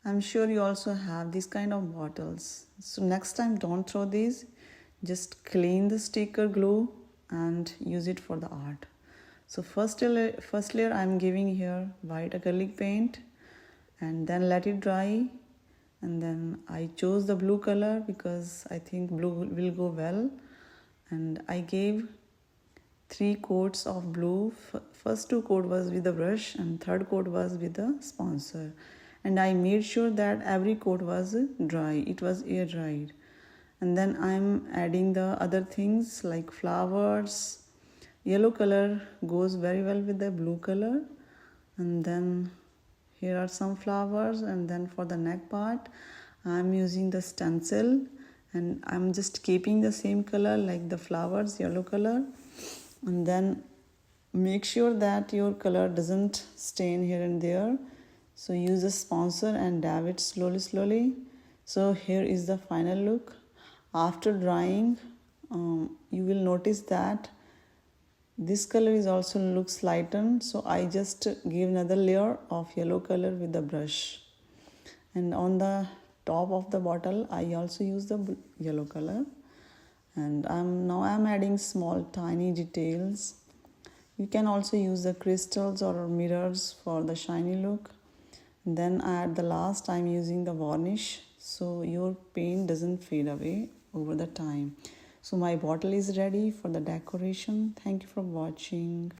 I'm sure you also have these kind of bottles. So next time don't throw these, just clean the sticker glue and use it for the art. So first layer I'm giving here white acrylic paint and then let it dry, and then I chose the blue color because I think blue will go well, and I gave 3 coats of blue. First 2 coat was with the brush and third coat was with the sponsor, and I made sure that every coat was dry, it was air dried. And then I'm adding the other things like flowers. Yellow color goes very well with the blue color, and then here are some flowers. And then for the neck part I'm using the stencil, and I'm just keeping the same color like the flowers, yellow color. And then make sure that your color doesn't stain here and there, so use a sponsor and dab it slowly. So here is the final look after drying. You will notice that this color is also looks lightened, so I just gave another layer of yellow color with the brush, and on the top of the bottle I also use the yellow color. And I'm adding small tiny details. You can also use the crystals or mirrors for the shiny look. And then at the last I'm using the varnish, so your paint doesn't fade away over the time. So my bottle is ready for the decoration. Thank you for watching.